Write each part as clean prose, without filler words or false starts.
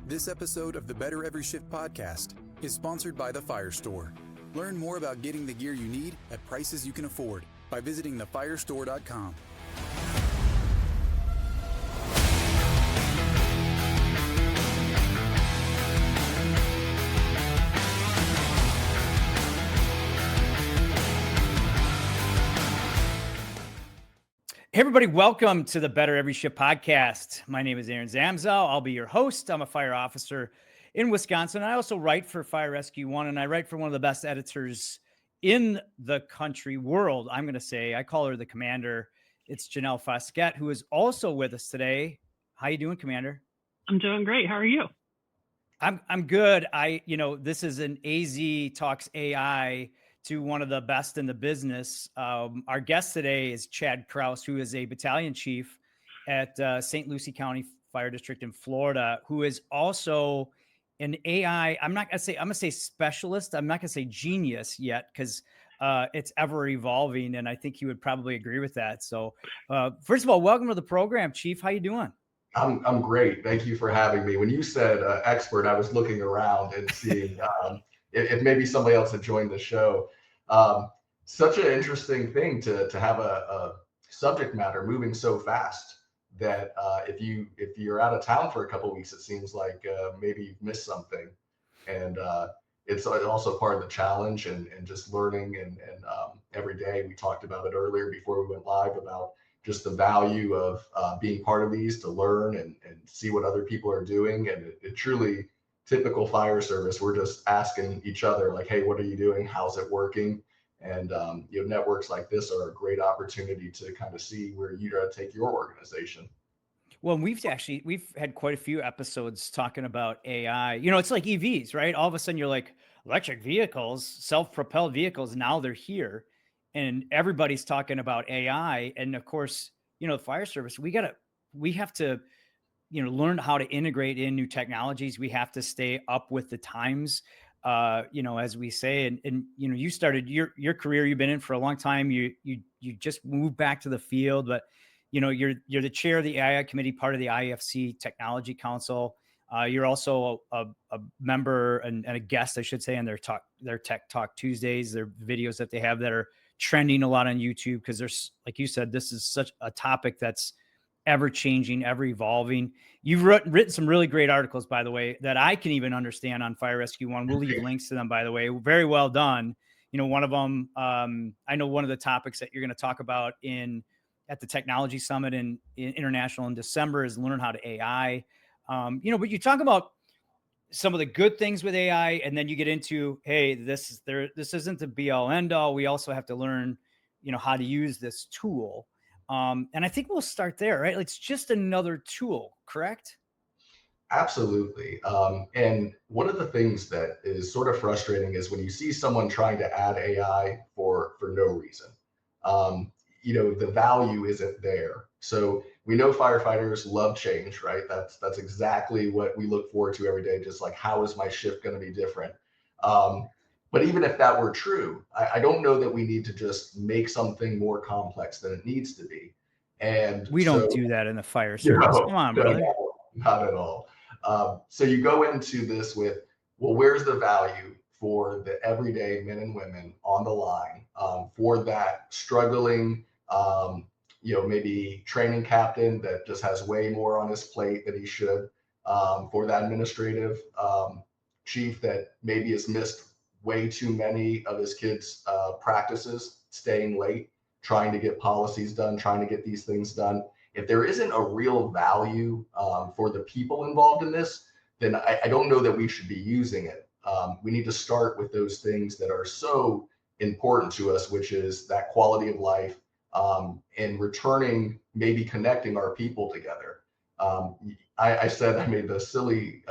This episode of the Better Every Shift podcast is sponsored by The Fire Store. Learn more about getting the gear you need at prices you can afford by visiting thefirestore.com. Hey everybody, welcome to the Better Every Shift podcast. My name is Aaron Zamzow. I'll be your host. I'm a fire officer in Wisconsin. I also write for Fire Rescue One, and I write for one of the best editors in the country world. I'm going to say, I call her the commander. It's Janelle Foskett, who is also with us today. How you doing, Commander? I'm doing great. How are you? I'm good. This is an AZ Talks AI to one of the best in the business. Our guest today is Chad Crouse, who is a battalion chief at St. Lucie County Fire District in Florida, who is also an AI. I'm going to say specialist. I'm not going to say genius yet because it's ever evolving. And I think you would probably agree with that. So first of all, welcome to the program, Chief. How you doing? I'm great. Thank you for having me. When you said expert, I was looking around and seeing if maybe somebody else had joined the show. Such an interesting thing to have a subject matter moving so fast that if you're out of town for a couple of weeks, it seems like maybe you've missed something. And it's also part of the challenge and just learning and every day. We talked about it earlier before we went live about just the value of being part of these to learn and see what other people are doing. And it truly, typical fire service, we're just asking each other like, hey, what are you doing? How's it working? And networks like this are a great opportunity to kind of see where you got to take your organization. Well, we've had quite a few episodes talking about AI. It's like EVs, right? All of a sudden you're like, electric vehicles, self-propelled vehicles, now they're here. And everybody's talking about AI. And of course, the fire service, we have to, learn how to integrate in new technologies. We have to stay up with the times, as we say, and you started your career, you've been in for a long time. You just moved back to the field, but you're the chair of the AI committee, part of the IAFC Technology Council. You're also a member and a guest, I should say, on their Tech Talk Tuesdays, their videos that they have that are trending a lot on YouTube, because there's, like you said, this is such a topic that's ever changing, ever evolving. You've written some really great articles, by the way, that I can even understand on Fire Rescue One. We'll leave links to them, by the way. Very well done. One of them, I know one of the topics that you're going to talk about at the Technology Summit in International in December is learn how to AI. But you talk about some of the good things with AI, and then you get into, hey, this isn't the be all end all. We also have to learn, how to use this tool. And I think we'll start there, right? It's just another tool, correct? Absolutely. And one of the things that is sort of frustrating is when you see someone trying to add AI for no reason. The value isn't there. So we know firefighters love change, right? That's exactly what we look forward to every day. Just like, how is my shift going to be different? But even if that were true, I don't know that we need to just make something more complex than it needs to be. And we don't do that in the fire service. Come on, brother. No, not at all. So you go into this with, well, where's the value for the everyday men and women on the line, for that struggling, maybe training captain that just has way more on his plate than he should, for that administrative chief that maybe has missed way too many of his kids' practices, staying late, trying to get policies done, trying to get these things done. If there isn't a real value for the people involved in this, then I don't know that we should be using it. We need to start with those things that are so important to us, which is that quality of life, and returning, maybe connecting our people together. I said, I made the silly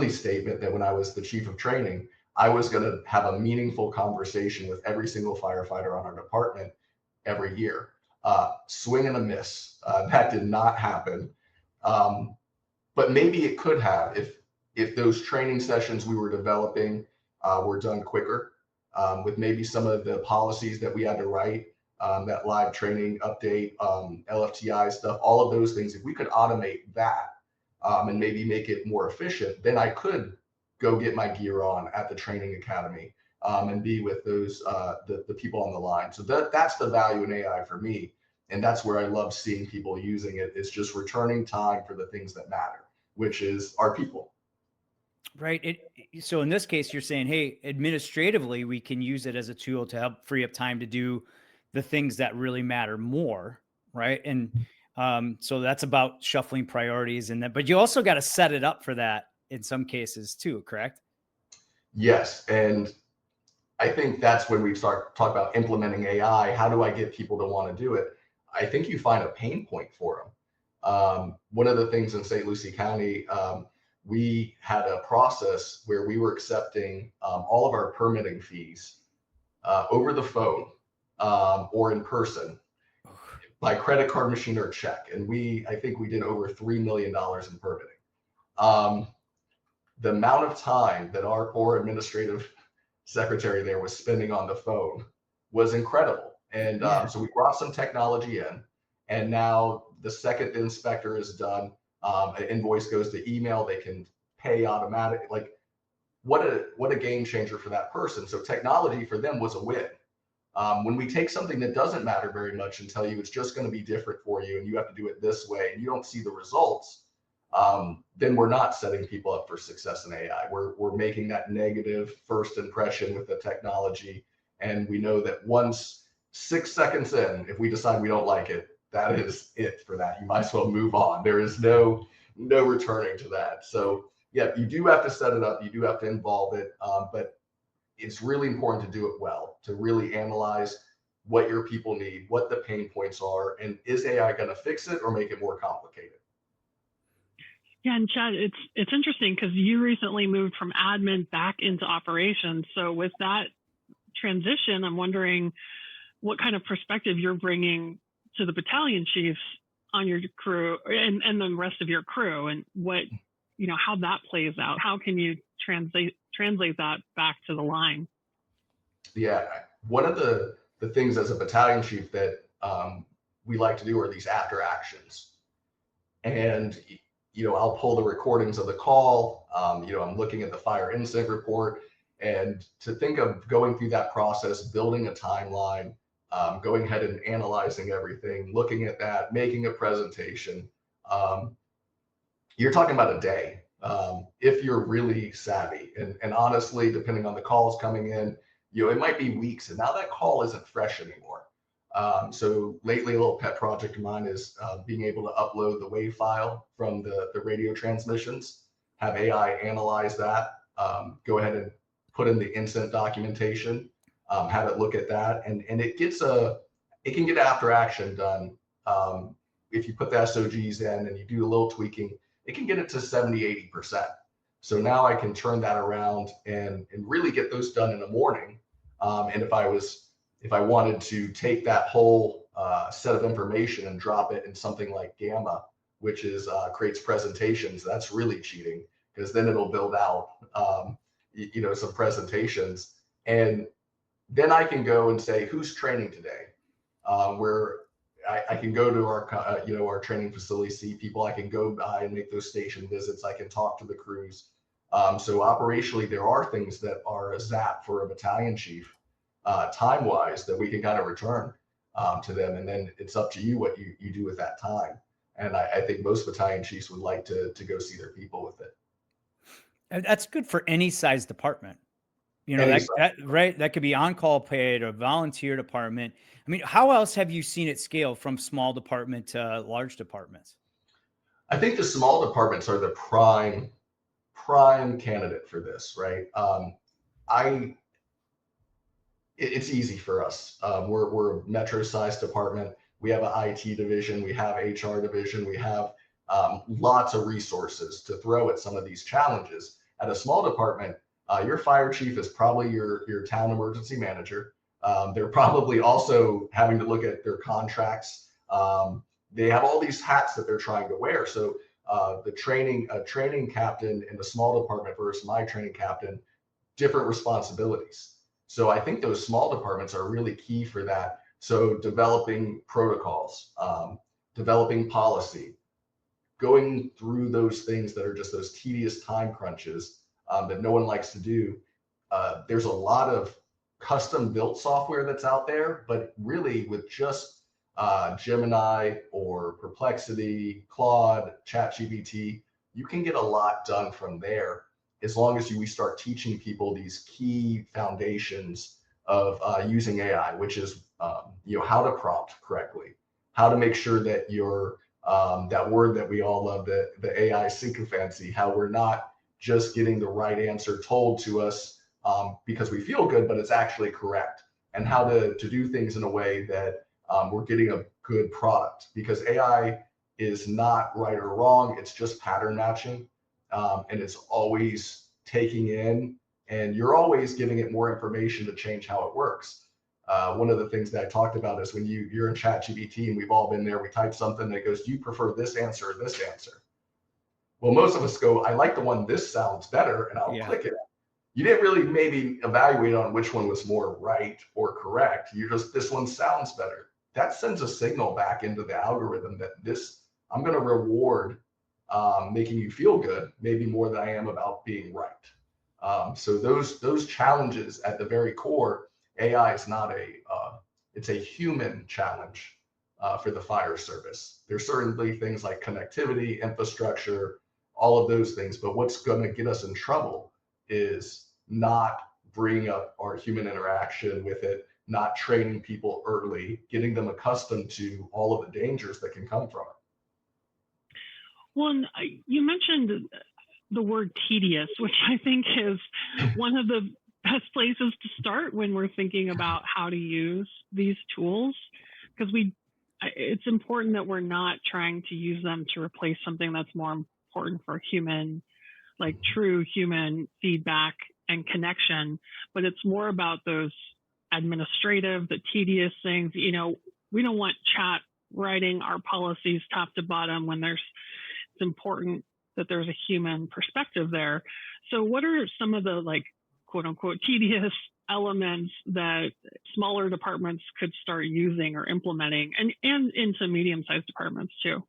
statement that when I was the chief of training, I was going to have a meaningful conversation with every single firefighter on our department every year. Swing and a miss. That did not happen. But maybe it could have if those training sessions we were developing were done quicker, with maybe some of the policies that we had to write, that live training update, LFTI stuff, all of those things. If we could automate that, and maybe make it more efficient, then I could go get my gear on at the training academy and be with those the people on the line. So that's the value in AI for me. And that's where I love seeing people using it. It's just returning time for the things that matter, which is our people. Right. So in this case, you're saying, hey, administratively, we can use it as a tool to help free up time to do the things that really matter more. Right. And so that's about shuffling priorities and that, but you also got to set it up for that in some cases too, correct? Yes. And I think that's when we start talk about implementing AI. How do I get people to want to do it? I think you find a pain point for them. One of the things in St. Lucie County, we had a process where we were accepting all of our permitting fees over the phone or in person by credit card machine or check. And I think we did over $3 million in permitting. The amount of time that our poor administrative secretary there was spending on the phone was incredible. And so we brought some technology in, and now the second the inspector is done, an invoice goes to email, they can pay automatic. Like what a game changer for that person. So technology for them was a win. When we take something that doesn't matter very much and tell you it's just going to be different for you and you have to do it this way and you don't see the results, then we're not setting people up for success in AI. We're making that negative first impression with the technology. And we know that once 6 seconds in, if we decide we don't like it, that is it for that. You might as well move on. There is no returning to that. So yeah, you do have to set it up. You do have to involve it. But it's really important to do it well, to really analyze what your people need, what the pain points are, and is AI going to fix it or make it more complicated? Yeah, and Chad, it's interesting because you recently moved from admin back into operations. So with that transition, I'm wondering what kind of perspective you're bringing to the battalion chiefs on your crew and the rest of your crew, and what, how that plays out. How can you translate that back to the line? Yeah, one of the things as a battalion chief that we like to do are these after actions. And I'll pull the recordings of the call. I'm looking at the fire incident report, and to think of going through that process, building a timeline, going ahead and analyzing everything, looking at that, making a presentation. You're talking about a day if you're really savvy. And honestly, depending on the calls coming in, it might be weeks, and now that call isn't fresh anymore. So lately, a little pet project of mine is being able to upload the WAV file from the radio transmissions, have AI analyze that, go ahead and put in the incident documentation, have it look at that, and it can get after action done. If you put the SOGs in and you do a little tweaking, it can get it to 70-80%. So now I can turn that around and really get those done in the morning. And if I wanted to take that whole set of information and drop it in something like Gamma, which creates presentations, that's really cheating, because then it'll build out some presentations, and then I can go and say who's training today. Where I can go to our training facility, see people. I can go by and make those station visits. I can talk to the crews. So operationally, there are things that are a zap for a battalion chief, time-wise, that we can kind of return to them, and then it's up to you what you do with that time. And I think most battalion chiefs would like to go see their people with it. And that's good for any size department. That could be on-call paid or volunteer department. I mean, how else have you seen it scale from small department to large departments? I think the small departments are the prime candidate for this, right? It's easy for us. We're a metro-sized department. We have an IT division. We have HR division. We have lots of resources to throw at some of these challenges. At a small department, your fire chief is probably your town emergency manager. They're probably also having to look at their contracts. They have all these hats that they're trying to wear. So a training captain in the small department versus my training captain, different responsibilities. So I think those small departments are really key for that. So developing protocols, developing policy, going through those things that are just those tedious time crunches that no one likes to do. There's a lot of custom built software that's out there, but really with just Gemini or Perplexity, Claude, ChatGPT, you can get a lot done from there as long as we start teaching people these key foundations of using AI, which is how to prompt correctly, how to make sure that you're that word that we all love, the AI sycophancy, how we're not just getting the right answer told to us because we feel good, but it's actually correct, and how to do things in a way that we're getting a good product, because AI is not right or wrong. It's just pattern matching, and it's always taking in, and you're always giving it more information to change how it works. One of the things that I talked about is when you're in ChatGPT, and we've all been there, we type something that goes, do you prefer this answer or this answer? Well, most of us go, I like the one, this sounds better, and I'll click it. You didn't really maybe evaluate on which one was more right or correct. You just, this one sounds better. That sends a signal back into the algorithm that I'm going to reward making you feel good, maybe more than I am about being right. So those challenges at the very core, AI is not it's a human challenge for the fire service. There's certainly things like connectivity, infrastructure, all of those things. But what's going to get us in trouble is not bringing up our human interaction with it, not training people early, getting them accustomed to all of the dangers that can come from it. Well, you mentioned the word tedious, which I think is one of the best places to start when we're thinking about how to use these tools, because it's important that we're not trying to use them to replace something that's more important for human, like true human feedback and connection, but it's more about those administrative, the tedious things. We don't want chat writing our policies top to bottom when it's important that there's a human perspective there. So what are some of the quote unquote tedious elements that smaller departments could start using or implementing, and into medium-sized departments too?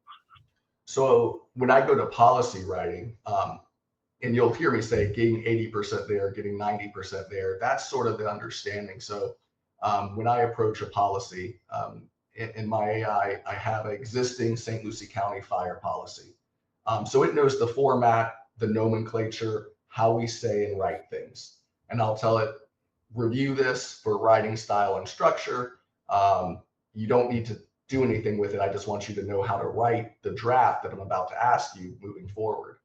So when I go to policy writing, and you'll hear me say getting 80% there, getting 90% there, that's sort of the understanding. So when I approach a policy, in my AI, I have an existing St. Lucie County fire policy. So it knows the format, the nomenclature, how we say and write things. And I'll tell it, review this for writing style and structure. You don't need to do anything with it. I just want you to know how to write the draft that I'm about to ask you moving forward.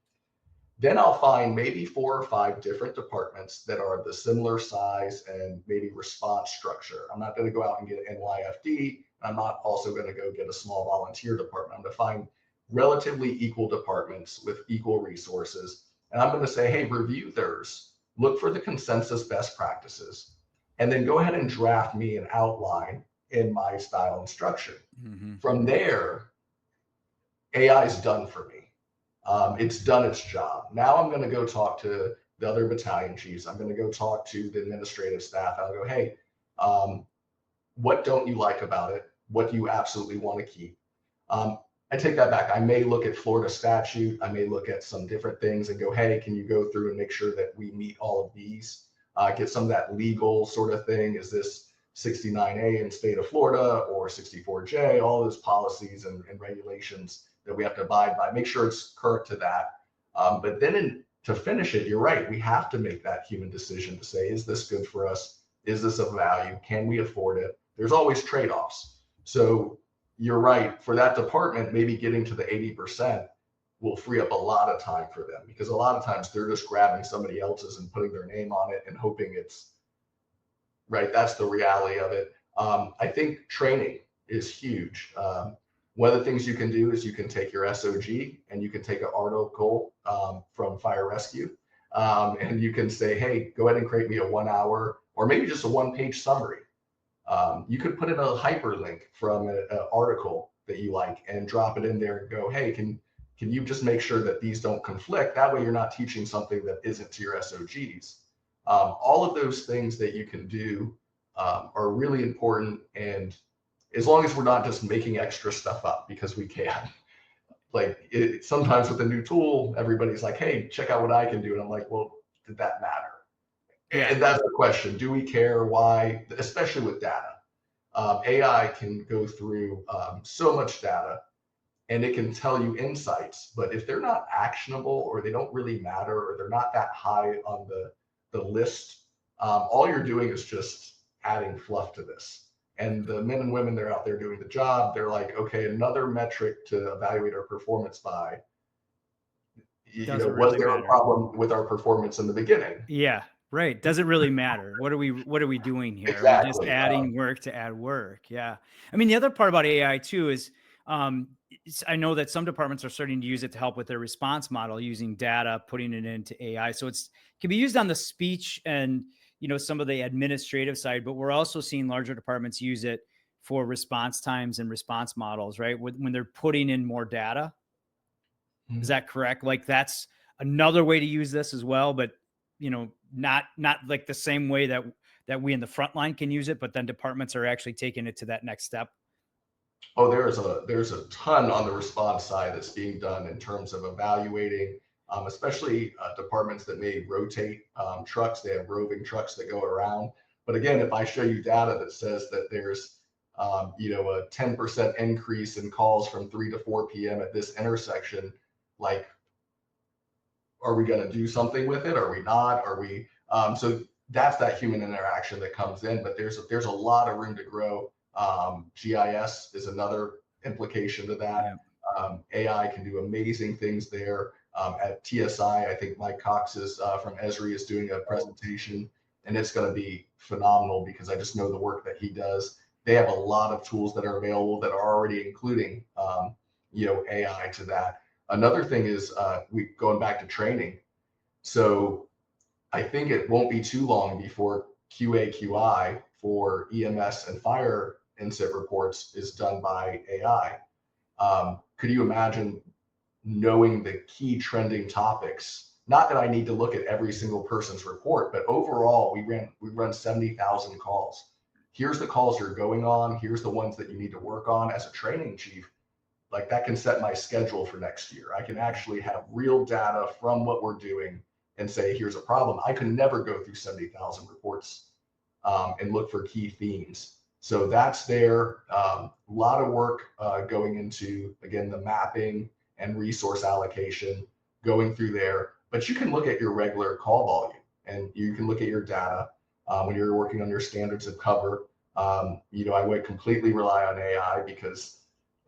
Then I'll find maybe 4 or 5 different departments that are the similar size and maybe response structure. I'm not going to go out and get NYFD. I'm not also going to go get a small volunteer department. I'm going to find relatively equal departments with equal resources. And I'm going to say, hey, review theirs, look for the consensus best practices, and then go ahead and draft me an outline in my style and structure. Mm-hmm. From there, AI is done for me. It's done its job. Now I'm going to go talk to the other battalion chiefs. I'm going to go talk to the administrative staff. I'll go, hey, what don't you like about it? What do you absolutely want to keep? I take that back. I may look at Florida statute. I may look at some different things and go, hey, can you go through and make sure that we meet all of these? Get some of that legal sort of thing. Is this 69A in state of Florida or 64J? All those policies and regulations that we have to abide by. Make sure it's current to that. But then to finish it, you're right. We have to make that human decision to say, is this good for us? Is this of value? Can we afford it? There's always trade-offs. So you're right. For that department, maybe getting to the 80% will free up a lot of time for them, because a lot of times they're just grabbing somebody else's and putting their name on it and hoping it's right. That's the reality of it. I think training is huge. One of the things you can do is you can take your SOG and you can take an article from Fire Rescue, and you can say, hey, go ahead and create me a 1 hour or maybe just a 1-page summary. You could put in a hyperlink from an article that you like and drop it in there and go, hey, can you just make sure that these don't conflict? That way you're not teaching something that isn't to your SOGs. All of those things that you can do are really important. And as long as we're not just making extra stuff up because we can, sometimes with a new tool, everybody's like, hey, check out what I can do. And I'm like, well, did that matter? Yeah. And that's the question. Do we care? Why? Especially with data. AI can go through so much data and it can tell you insights, but if they're not actionable or they don't really matter or they're not that high on the list, all you're doing is just adding fluff to this. And the men and women that are out there doing the job, they're like, okay, another metric to evaluate our performance by. Was there a problem with our performance in the beginning? Yeah, right. Doesn't really matter. What are we doing here? Exactly. We're just adding work to add work. Yeah. I mean, the other part about AI too is I know that some departments are starting to use it to help with their response model using data, putting it into AI. So it can be used on the speech and, some of the administrative side, but we're also seeing larger departments use it for response times and response models, right? When they're putting in more data. Is that correct? Like that's another way to use this as well, but not like the same way that we in the front line can use it, but then departments are actually taking it to that next step. Oh, there's a ton on the response side that's being done in terms of evaluating, especially departments that may rotate trucks. They have roving trucks that go around. But again, if I show you data that says that there's a 10% increase in calls from 3 to 4 p.m. at this intersection, like, are we going to do something with it? Are we not? Are we? So that's that human interaction that comes in. But there's a lot of room to grow. GIS is another implication to that. Yeah. AI can do amazing things there. At TSI, I think Mike Cox is from Esri is doing a presentation, and it's going to be phenomenal because I just know the work that he does. They have a lot of tools that are available that are already including AI to that. Another thing is going back to training. So I think it won't be too long before QA/QI for EMS and fire incident reports is done by AI. Could you imagine knowing the key trending topics? Not that I need to look at every single person's report, but overall, we run 70,000 calls. Here's the calls you're going on. Here's the ones that you need to work on as a training chief. Like that can set my schedule for next year. I can actually have real data from what we're doing and say, here's a problem. I could never go through 70,000 reports and look for key themes. So that's there. A lot of work going into, again, the mapping and resource allocation going through there. But you can look at your regular call volume and you can look at your data when you're working on your standards of cover. I would completely rely on AI because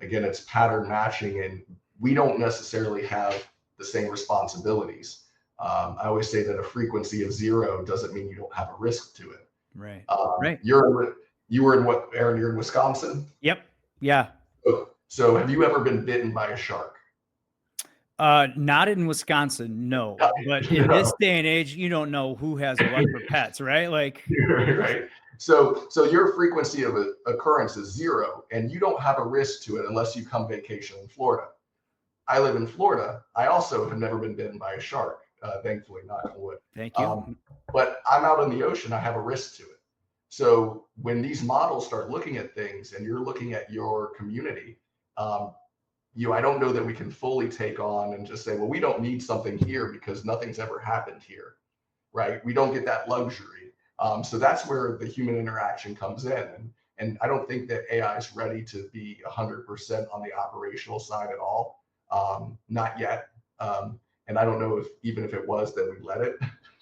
again, it's pattern matching and we don't necessarily have the same responsibilities. I always say that a frequency of 0 doesn't mean you don't have a risk to it. Right. Right. You were in what, Aaron, you're in Wisconsin? Yep. Yeah. So have you ever been bitten by a shark? Not in Wisconsin, no. But in this day and age, you don't know who has what for pets, right? Like, right. So your frequency of occurrence is 0, and you don't have a risk to it unless you come vacation in Florida. I live in Florida. I also have never been bitten by a shark, thankfully, knock on wood. Thank you. But I'm out in the ocean. I have a risk to it. So when these models start looking at things, and you're looking at your community, I don't know that we can fully take on and just say, well, we don't need something here because nothing's ever happened here, right? We don't get that luxury. So that's where the human interaction comes in. And I don't think that AI is ready to be 100% on the operational side at all. Not yet. And I don't know if even if it was, that we let it.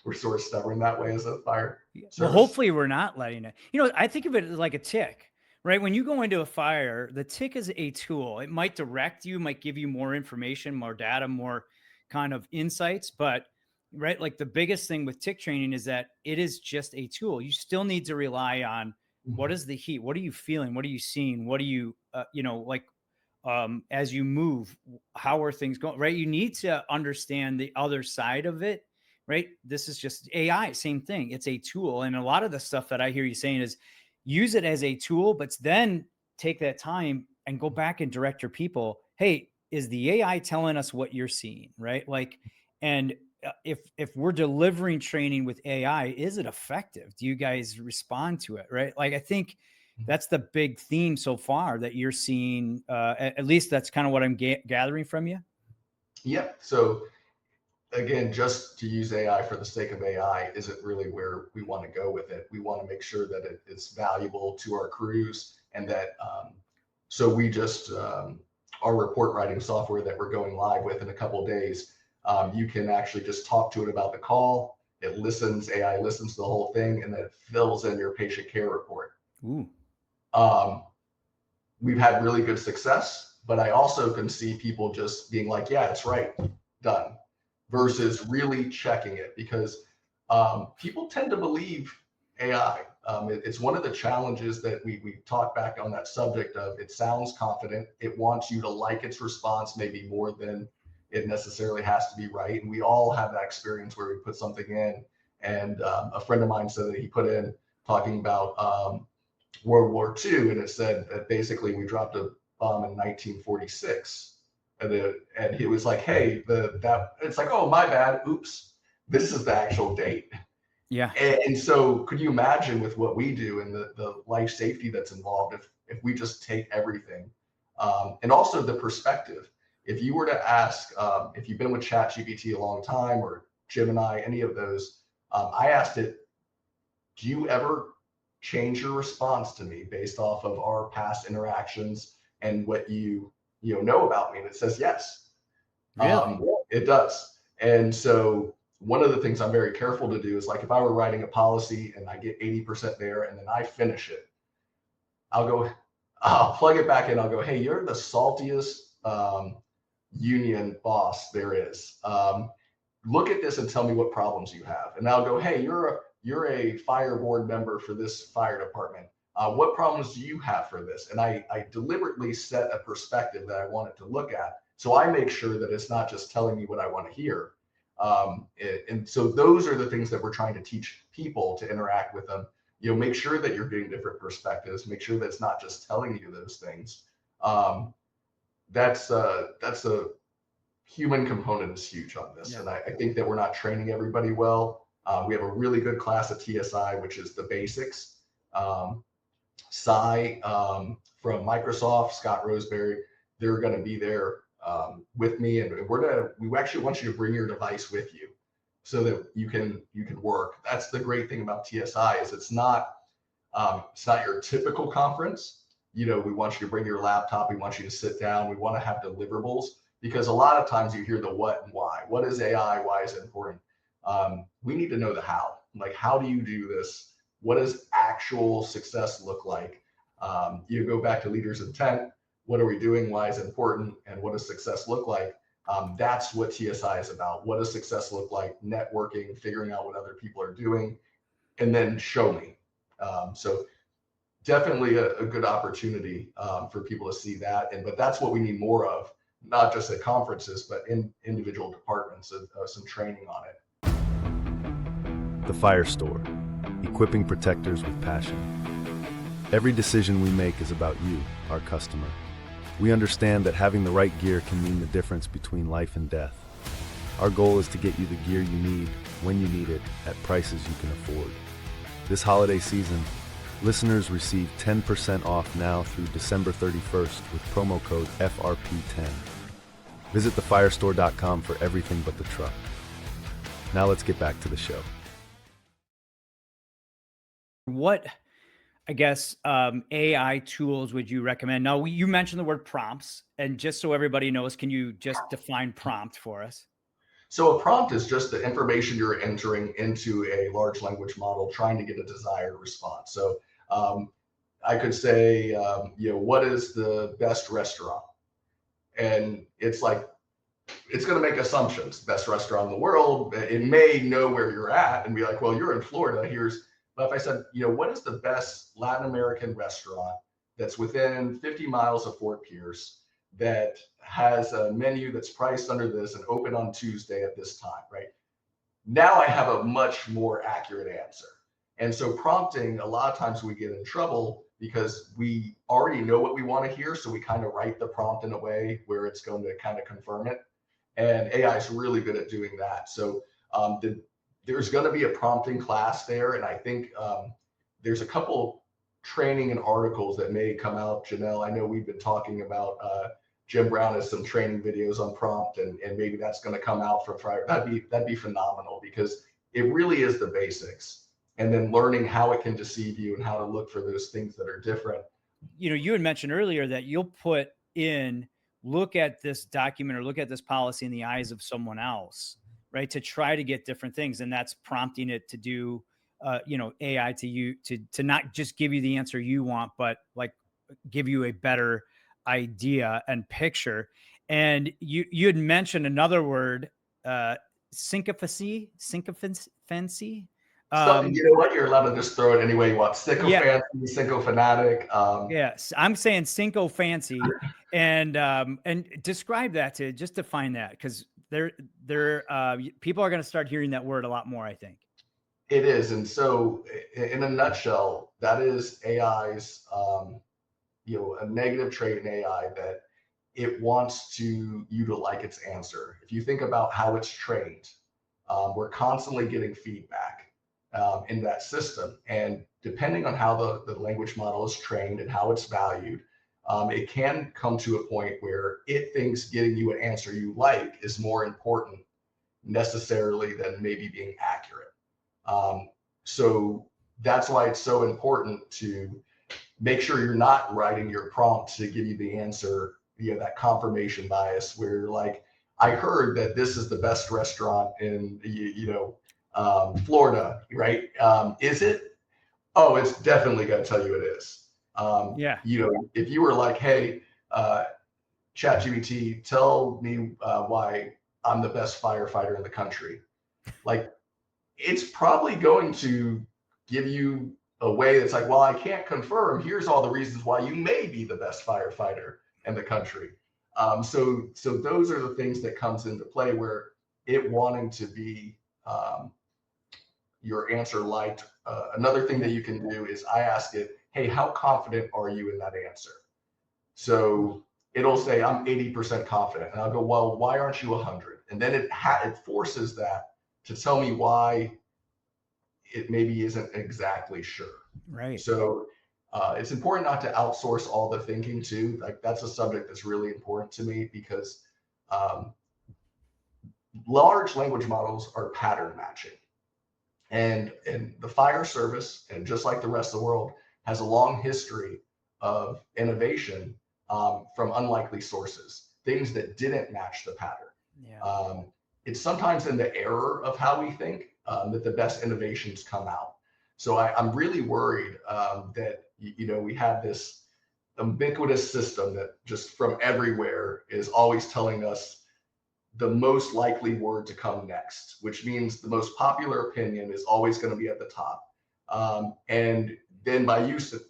We're sort of stubborn that way as a fire service. Well, hopefully we're not letting it. I think of it like a tick, right? When you go into a fire, the tick is a tool. It might direct you, might give you more information, more data, more kind of insights, but right, like the biggest thing with tick training is that it is just a tool. You still need to rely on what is the heat, what are you feeling, what are you seeing, what do you as you move, how are things going, right? You need to understand the other side of it, right? This is just AI, same thing. It's a tool. And a lot of the stuff that I hear you saying is use it as a tool, but then take that time and go back and direct your people. Hey, is the AI telling us what you're seeing, right? Like, and if we're delivering training with AI, is it effective? Do you guys respond to it? Right? Like, I think That's the big theme so far that you're seeing. At least that's kind of what I'm gathering from you. Yep. So again, just to use AI for the sake of AI isn't really where we want to go with it. We want to make sure that it is valuable to our crews, and that so we just our report writing software that we're going live with in a couple of days. You can actually just talk to it about the call. It listens, AI listens to the whole thing, and then it fills in your patient care report. Ooh. We've had really good success, but I also can see people just being like, yeah, it's right, done, versus really checking it, because people tend to believe AI. It's one of the challenges that we talk back on that subject of, it sounds confident. It wants you to like its response, maybe more than it necessarily has to be right. And we all have that experience where we put something in, and a friend of mine said that he put in talking about World War II, and it said that basically we dropped a bomb in 1946, and he was like, hey, that it's like, oh, my bad, oops, this is the actual date. Yeah. And so could you imagine with what we do and the life safety that's involved if we just take everything, and also the perspective. If you were to ask, if you've been with ChatGPT a long time, or Gemini, any of those, I asked it, do you ever change your response to me based off of our past interactions and what you know about me? And it says yes. Really? It does. And so one of the things I'm very careful to do is, like, if I were writing a policy and I get 80% there and then I finish it, I'll plug it back in. I'll go, hey, you're the saltiest union boss there is. Look at this and tell me what problems you have. And I'll go, hey, you're a fire board member for this fire department. What problems do you have for this? And I deliberately set a perspective that I want it to look at. So I make sure that it's not just telling me what I want to hear. And so those are the things that we're trying to teach people to interact with them. Make sure that you're getting different perspectives. Make sure that it's not just telling you those things. That's a human component is huge on this. Yeah. And I think that we're not training everybody well. We have a really good class at TSI, which is the basics. Cy from Microsoft, Scott Roseberry, they're going to be there with me, and we actually want you to bring your device with you so that you can work. That's the great thing about TSI, is it's not your typical conference. We want you to bring your laptop. We want you to sit down. We want to have deliverables, because a lot of times you hear the what and why. What is AI? Why is it important? We need to know the how. Like, how do you do this? What does actual success look like? You go back to leaders' intent. What are we doing? Why is it important? And what does success look like? That's what TSI is about. What does success look like? Networking, figuring out what other people are doing, and then show me. So definitely a good opportunity for people to see that. But that's what we need more of, not just at conferences, but in individual departments, some training on it. The Fire Store, equipping protectors with passion. Every decision we make is about you, our customer. We understand that having the right gear can mean the difference between life and death. Our goal is to get you the gear you need, when you need it, at prices you can afford. This holiday season, listeners receive 10% off now through December 31st with promo code FRP10. Visit thefirestore.com for everything but the truck. Now let's get back to the show. What, I guess, AI tools would you recommend? Now, you mentioned the word prompts, and just so everybody knows, can you just define prompt for us? So a prompt is just the information you're entering into a large language model, trying to get a desired response. So I could say, what is the best restaurant? And it's like, it's going to make assumptions. Best restaurant in the world. It may know where you're at and be like, well, you're in Florida. But if I said, what is the best Latin American restaurant that's within 50 miles of Fort Pierce, that has a menu that's priced under this and open on Tuesday at this time, right? Now I have a much more accurate answer. And so prompting, a lot of times we get in trouble because we already know what we want to hear. So we kind of write the prompt in a way where it's going to kind of confirm it. And AI is really good at doing that. So there's going to be a prompting class there. And I think there's a couple training and articles that may come out, Janelle. I know we've been talking about Jim Brown has some training videos on prompt, and maybe that's going to come out for Friday. That'd be phenomenal, because it really is the basics, and then learning how it can deceive you and how to look for those things that are different. You know, you had mentioned earlier that you'll put in, look at this document or look at this policy in the eyes of someone else, right? To try to get different things. And that's prompting it to do, AI to not just give you the answer you want, but like give you a better idea and picture. And you had mentioned another word, sycophancy. So, you know what? You're allowed to just throw it any way you want. Sycophancy, sycophanatic. Yes, I'm saying sycophancy, and describe that, to just define that, because people are going to start hearing that word a lot more, I think. It is, and so in a nutshell, that is AI's, a negative trait in AI, that it wants you to like its answer. If you think about how it's trained, we're constantly getting feedback in that system. And depending on how the language model is trained and how it's valued, it can come to a point where it thinks getting you an answer you like is more important necessarily than maybe being accurate. So that's why it's so important to make sure you're not writing your prompt to give you the answer, that confirmation bias where you're like, I heard that this is the best restaurant in, Florida, right? Is it? Oh, it's definitely going to tell you it is. If you were like, hey, ChatGPT, tell me why I'm the best firefighter in the country. Like, it's probably going to give you a way that's like, well, I can't confirm. Here's all the reasons why you may be the best firefighter in the country. So those are the things that comes into play, where it wanting to be your answer liked. Another thing that you can do is I ask it, hey, how confident are you in that answer? So it'll say, I'm 80% confident. And I'll go, well, why aren't you 100? And then it forces that to tell me why it maybe isn't exactly sure. Right. So it's important not to outsource all the thinking too. Like, that's a subject that's really important to me, because large language models are pattern matching. And the fire service, and just like the rest of the world, has a long history of innovation from unlikely sources, things that didn't match the pattern. Yeah. It's sometimes in the error of how we think that the best innovations come out. So I'm really worried that, we have this ubiquitous system that just from everywhere is always telling us the most likely word to come next, which means the most popular opinion is always going to be at the top. And then by use of,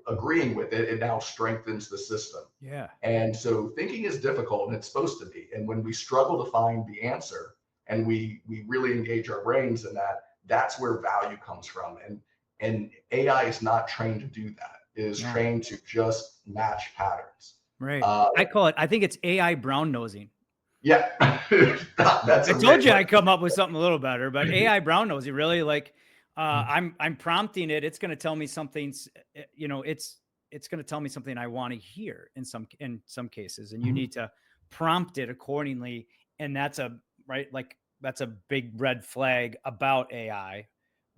agreeing with it, it now strengthens the system. Yeah. And so thinking is difficult, and it's supposed to be. And when we struggle to find the answer, and we really engage our brains in that, that's where value comes from. And AI is not trained to do that. It is trained to just match patterns. Right. I think it's AI brown nosing. Yeah. I told you I'd come up with something a little better, but AI brown nosing, really, like, I'm prompting it. It's going to tell me something, it's going to tell me something I want to hear in some cases. And you need to prompt it accordingly. And that's a big red flag about AI,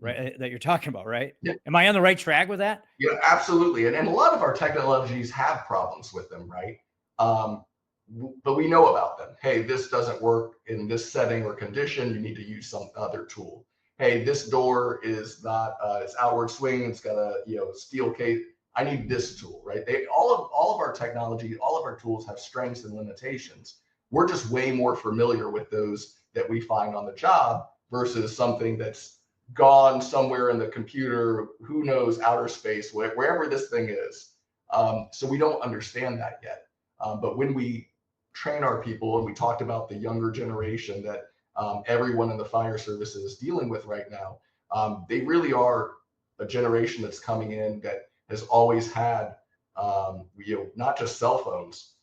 right? That you're talking about, right? Yeah. Am I on the right track with that? Yeah, absolutely. And a lot of our technologies have problems with them, right? But we know about them. Hey, this doesn't work in this setting or condition. You need to use some other tool. Hey, this door is not, it's outward swing. It's got a, steel case. I need this tool, right? All of our technology, all of our tools have strengths and limitations. We're just way more familiar with those that we find on the job versus something that's gone somewhere in the computer, who knows, outer space, wherever this thing is. So we don't understand that yet. But when we train our people, and we talked about the younger generation that everyone in the fire service is dealing with right now, they really are a generation that's coming in that has always had, not just cell phones.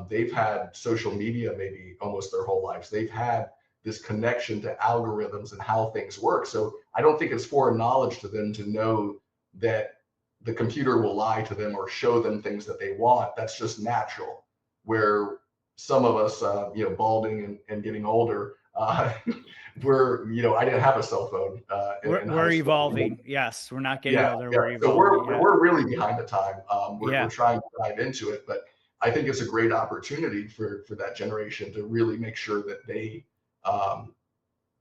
They've had social media maybe almost their whole lives. They've had this connection to algorithms and how things work. So I don't think it's foreign knowledge to them to know that the computer will lie to them or show them things that they want. That's just natural. Where some of us, balding and getting older, I didn't have a cell phone. We're evolving. Yes, we're not getting older. Yeah. We're So evolving. we're really behind the time. We're Yeah. trying to dive into it, but I think it's a great opportunity for that generation to really make sure that they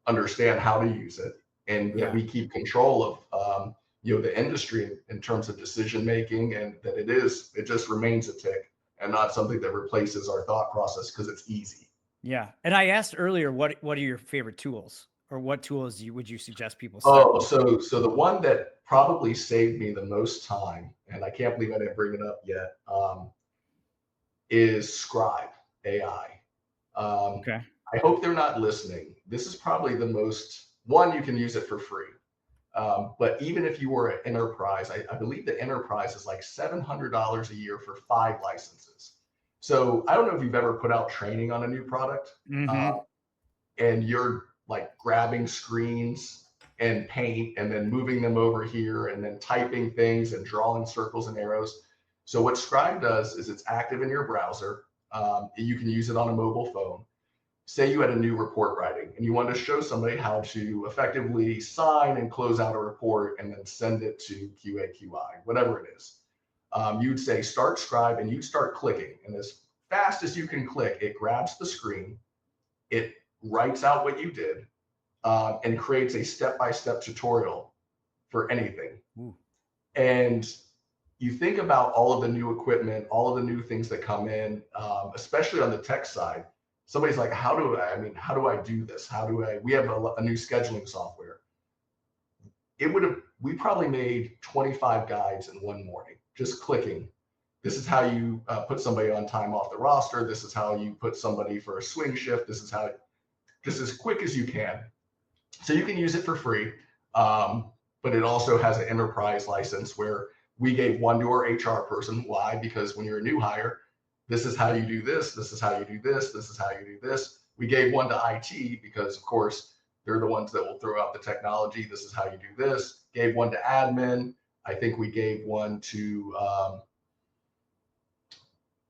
understand how to use it, and that we keep control of the industry in terms of decision making, and that it just remains a tick and not something that replaces our thought process because it's easy. Yeah. And I asked earlier, what are your favorite tools, or what tools would you suggest people start with? So the one that probably saved me the most time, and I can't believe I didn't bring it up yet, is Scribe AI. Okay. I hope they're not listening. This is probably the most one, you can use it for free. But even if you were an enterprise, I believe the enterprise is like $700 a year for 5 licenses. So I don't know if you've ever put out training on a new product, and you're like grabbing screens and paint and then moving them over here and then typing things and drawing circles and arrows. So what Scribe does is it's active in your browser. You can use it on a mobile phone. Say you had a new report writing and you wanted to show somebody how to effectively sign and close out a report and then send it to QA/QI, whatever it is. You'd say start Scribe, and you'd start clicking. And as fast as you can click, it grabs the screen, it writes out what you did, and creates a step-by-step tutorial for anything. Ooh. And you think about all of the new equipment, all of the new things that come in, especially on the tech side. Somebody's like, how do I do this? We have a new scheduling software. We probably made 25 guides in one morning, just clicking. This is how you put somebody on time off the roster. This is how you put somebody for a swing shift. This is how, just as quick as you can. So you can use it for free, but it also has an enterprise license where we gave one to our HR person. Why? Because when you're a new hire, this is how you do this. This is how you do this. This is how you do this. We gave one to IT because, of course, they're the ones that will throw out the technology. This is how you do this. Gave one to admin. I think we gave one to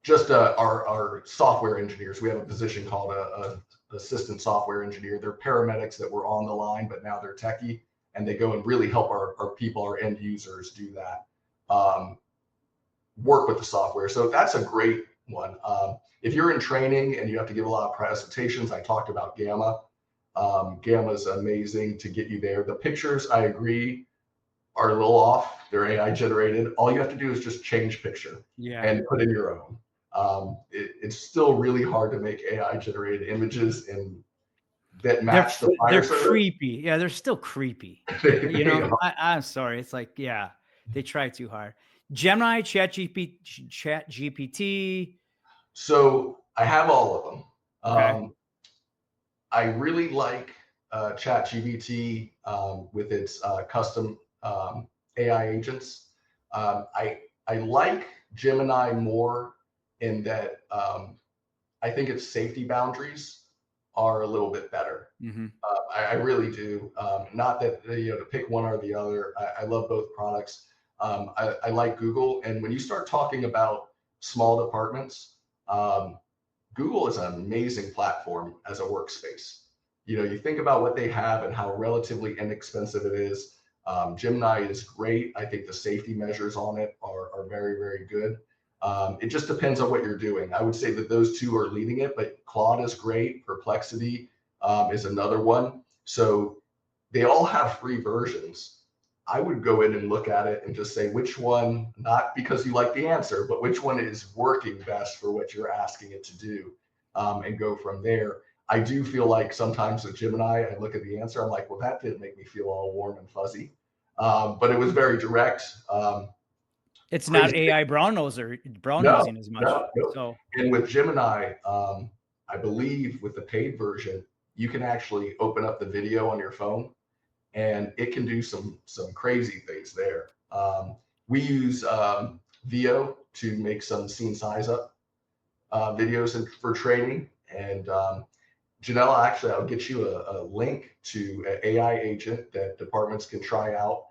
our software engineers. We have a position called a assistant software engineer. They're paramedics that were on the line, but now they're techie, and they go and really help our people, our end users, do that, work with the software. So that's a great one. If you're in training and you have to give a lot of presentations, I talked about Gamma. Gamma is amazing to get you there. The pictures, I agree, are a little off. They're AI generated. All you have to do is just change picture and put in your own. It's still really hard to make AI generated images that match the fire service. They're creepy. Yeah, they're still creepy. I'm sorry. It's like, they try too hard. Gemini, ChatGPT. So I have all of them. Okay. I really like ChatGPT with its custom AI agents. I like Gemini more in that I think its safety boundaries are a little bit better. I really do. Not that to pick one or the other. I love both products. I like Google, and when you start talking about small departments, Google is an amazing platform as a workspace. You think about what they have and how relatively inexpensive it is. Gemini is great. I think the safety measures on it are very, very good. It just depends on what you're doing. I would say that those two are leading it, but Claude is great. Perplexity is another one. So they all have free versions. I would go in and look at it and just say which one, not because you like the answer, but which one is working best for what you're asking it to do, and go from there. I do feel like sometimes with Gemini, I look at the answer, I'm like, well, that didn't make me feel all warm and fuzzy. But it was very direct. It's not AI brown nosing as much. No. So, and with Gemini, I believe with the paid version, you can actually open up the video on your phone, and it can do some crazy things there. We use VO to make some scene size up videos for training. And Janella, actually, I'll get you a link to an AI agent that departments can try out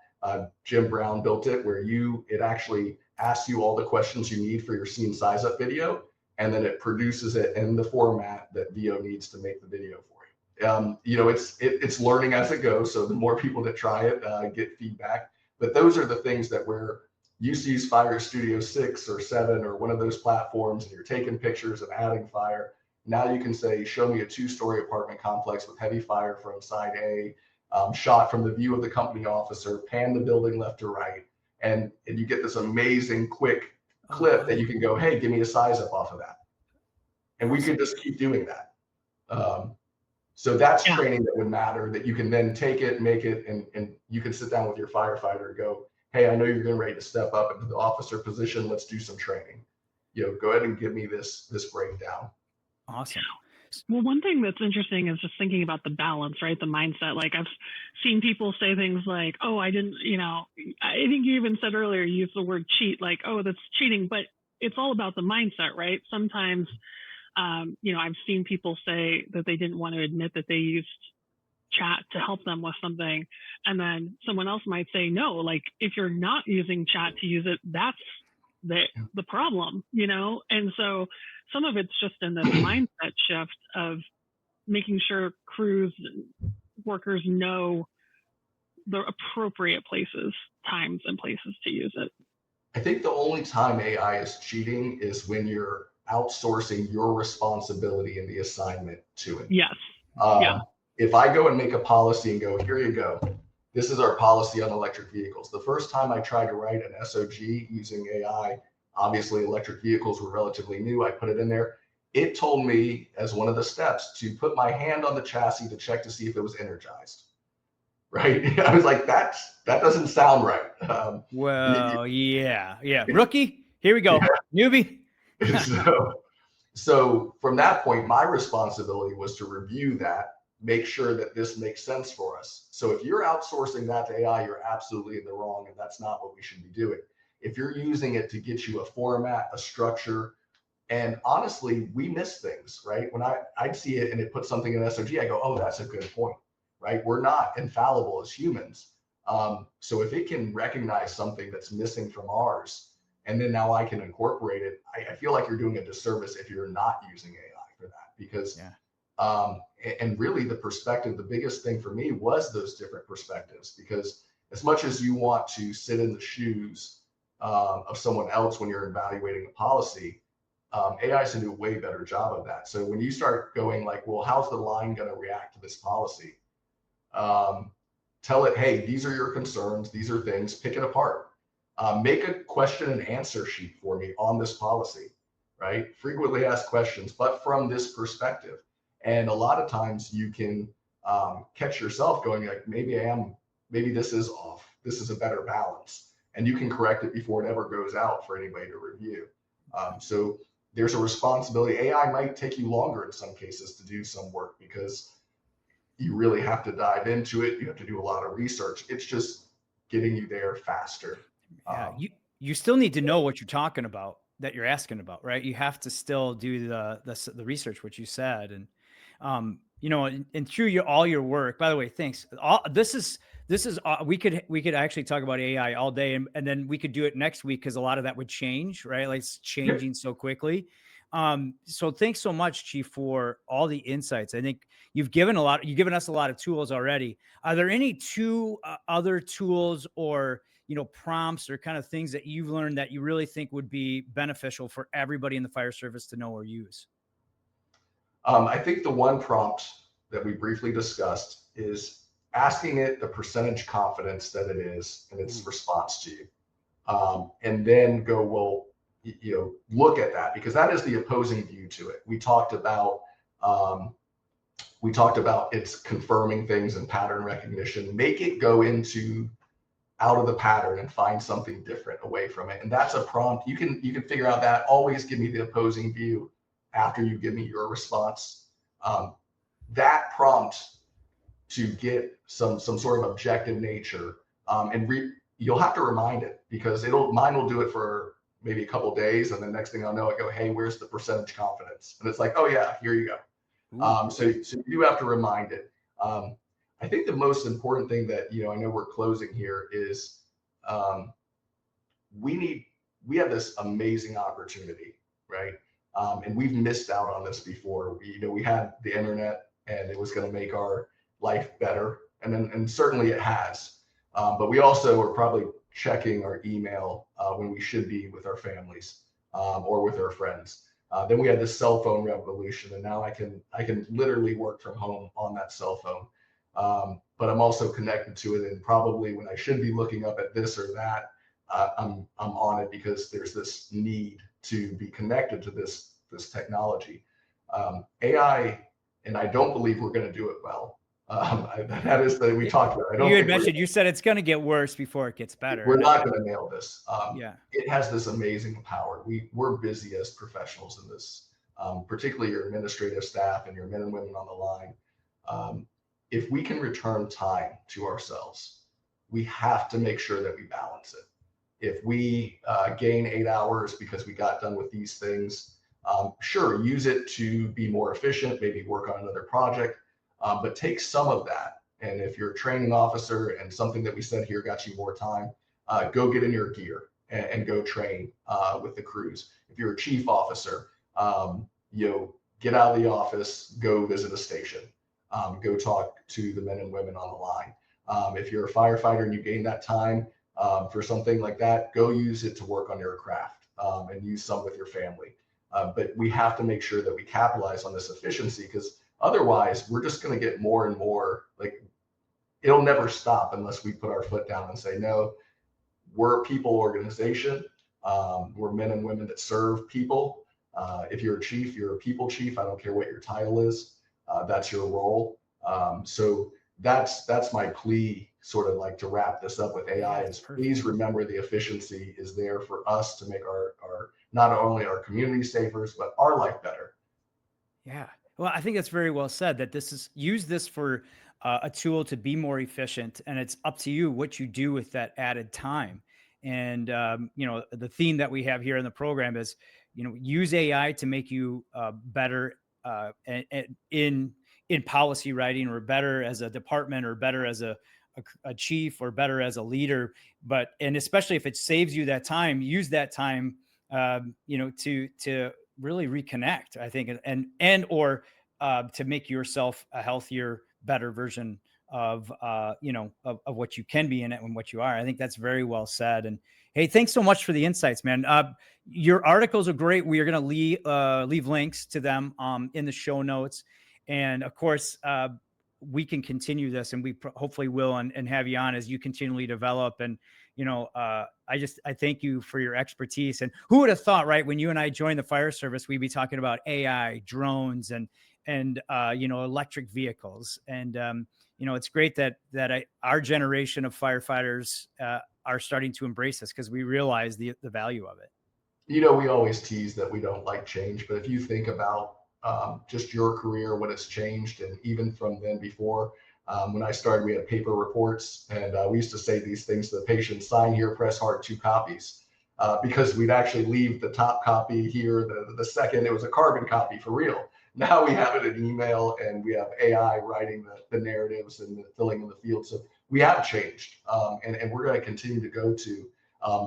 Jim Brown built it, where it actually asks you all the questions you need for your scene size up video, and then it produces it in the format that VO needs to make the video for you. It's learning as it goes. So the more people that try it get feedback. But those are the things that where you used to use Fire Studio 6 or 7 or one of those platforms, and you're taking pictures and adding fire. Now you can say, show me a 2-story apartment complex with heavy fire from side A, shot from the view of the company officer, pan the building left to right. And you get this amazing quick clip that you can go, hey, give me a size up off of that. And we could just keep doing that. So that's training that would matter, that you can then take it, make it, and you can sit down with your firefighter and go, hey, I know you're getting ready to step up into the officer position. Let's do some training. Go ahead and give me this breakdown. Awesome. Well, one thing that's interesting is just thinking about the balance, right? The mindset. Like I've seen people say things like, oh, I didn't, I think you even said earlier, you used the word cheat, like, oh, that's cheating, but it's all about the mindset, right? Sometimes, I've seen people say that they didn't want to admit that they used chat to help them with something. And then someone else might say, no, like if you're not using chat to use it, that's the problem, And so some of it's just in this mindset shift of making sure crews and workers know the appropriate times and places to use it. I think the only time AI is cheating is when you're outsourcing your responsibility in the assignment to it. Yes. If I go and make a policy and go, here you go, this is our policy on electric vehicles. The first time I tried to write an SOG using AI, obviously electric vehicles were relatively new. I put it in there. It told me as one of the steps to put my hand on the chassis to check to see if it was energized. Right? I was like, that doesn't sound right. Yeah. Rookie, here we go. Newbie. So from that point, my responsibility was to review that, make sure that this makes sense for us. So if you're outsourcing that to AI, you're absolutely in the wrong, and that's not what we should be doing. If you're using it to get you a format, a structure, and honestly, we miss things, right? When I'd see it and it puts something in SOG, I go, oh, that's a good point, right? We're not infallible as humans. So if it can recognize something that's missing from ours, and then now I can incorporate it, I feel like you're doing a disservice if you're not using AI for that, because and really the perspective, the biggest thing for me was those different perspectives, because as much as you want to sit in the shoes of someone else when you're evaluating a policy, AI is going to do a way better job of that. So when you start going like, well, how's the line going to react to this policy? Tell it, hey, these are your concerns. These are things, pick it apart. Make a question and answer sheet for me on this policy, right? Frequently asked questions, but from this perspective. And a lot of times you can catch yourself going like, maybe this is off. This is a better balance. And you can correct it before it ever goes out for anybody to review. So there's a responsibility. AI might take you longer in some cases to do some work because you really have to dive into it. You have to do a lot of research. It's just getting you there faster. You still need to know what you're talking about, that you're asking about, right? You have to still do the research, what you said. And, and through all your work, by the way, thanks. This is we could actually talk about AI all day, and then we could do it next week, because a lot of that would change, right? Like it's changing so quickly. So thanks so much, Chief, for all the insights. I think you've given us a lot of tools already. Are there any two other tools or prompts or kind of things that you've learned that you really think would be beneficial for everybody in the fire service to know or use? I think the one prompt that we briefly discussed is asking it the percentage confidence that it is in its response to you. And then go, well, look at that, because that is the opposing view to it. We talked about it's confirming things and pattern recognition. Make it go out of the pattern and find something different away from it. And that's a prompt. You can figure out that. Always give me the opposing view after you give me your response. That prompt to get some sort of objective nature, you'll have to remind it, because mine will do it for maybe a couple of days, and the next thing I'll know, I go, hey, where's the percentage confidence? And it's like, oh yeah, here you go. So you do have to remind it. I think the most important thing that, I know we're closing here is we have this amazing opportunity, right? And we've missed out on this before. We had the internet and it was going to make our life better. And certainly it has. But we also are probably checking our email when we should be with our families or with our friends. Then we had this cell phone revolution, and now I can literally work from home on that cell phone. But I'm also connected to it, and probably when I should be looking up at this or that, I'm on it because there's this need to be connected to this technology. AI, and I don't believe we're going to do it well. That is that we talked about. You had mentioned, you said it's going to get worse before it gets better. We're not going to nail this. Yeah, it has this amazing power. We're busy as professionals in this, particularly your administrative staff and your men and women on the line. If we can return time to ourselves, we have to make sure that we balance it. If we gain 8 hours because we got done with these things, sure, use it to be more efficient, maybe work on another project, but take some of that. And if you're a training officer and something that we said here got you more time, go get in your gear and go train with the crews. If you're a chief officer, get out of the office, go visit a station, go talk to the men and women on the line. If you're a firefighter and you gain that time for something like that, go use it to work on your craft and use some with your family. But we have to make sure that we capitalize on this efficiency, because otherwise we're just going to get more and more, like, it'll never stop unless we put our foot down and say, no, we're a people organization. We're men and women that serve people. If you're a chief, you're a people chief. I don't care what your title is. That's your role. So that's my plea, sort of like, to wrap this up with AI, is please remember the efficiency is there for us to make our not only our community safer, but our life better. Yeah. Well, I think that's very well said, that use this for a tool to be more efficient, and it's up to you what you do with that added time. And, the theme that we have here in the program is, use AI to make you better in policy writing, or better as a department, or better as a chief, or better as a leader. And especially if it saves you that time, use that time, to really reconnect, I think, or to make yourself a healthier, better version of what you can be in it and what you are. I think that's very well said. And hey, thanks so much for the insights, man. Your articles are great. We are going to leave links to them in the show notes. And of course, we can continue this, and we hopefully will, and have you on as you continually develop. And, I thank you for your expertise. And who would have thought, right, when you and I joined the fire service, we'd be talking about AI, drones, and electric vehicles. And, it's great that our generation of firefighters are starting to embrace this, because we realize the value of it. We always tease that we don't like change, but if you think about just your career, what has changed, and even from then before, when I started, we had paper reports, and we used to say these things to the patient: sign here, press hard, 2 copies, because we'd actually leave the top copy here, the second, it was a carbon copy for real. Now we have it in email, and we have AI writing the narratives and the filling in the field. So we have changed, and we're going to continue to go to.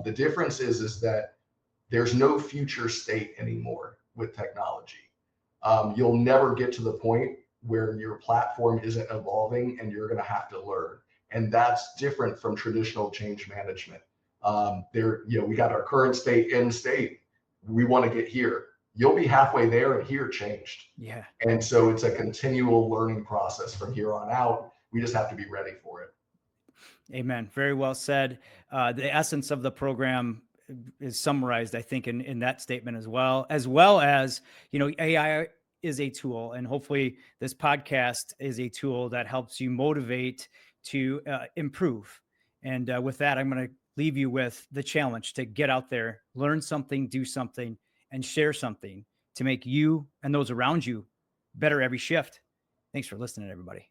The difference is that there's no future state anymore with technology. You'll never get to the point where your platform isn't evolving and you're going to have to learn. And that's different from traditional change management. We got our current state, end state. We want to get here. You'll be halfway there, and here changed. Yeah. And so it's a continual learning process from here on out. We just have to be ready for it. Amen. Very well said. The essence of the program is summarized, I think, in that statement as well as, AI is a tool, and hopefully this podcast is a tool that helps you motivate to improve. And with that, I'm going to leave you with the challenge to get out there, learn something, do something, and share something to make you and those around you better every shift. Thanks for listening, everybody.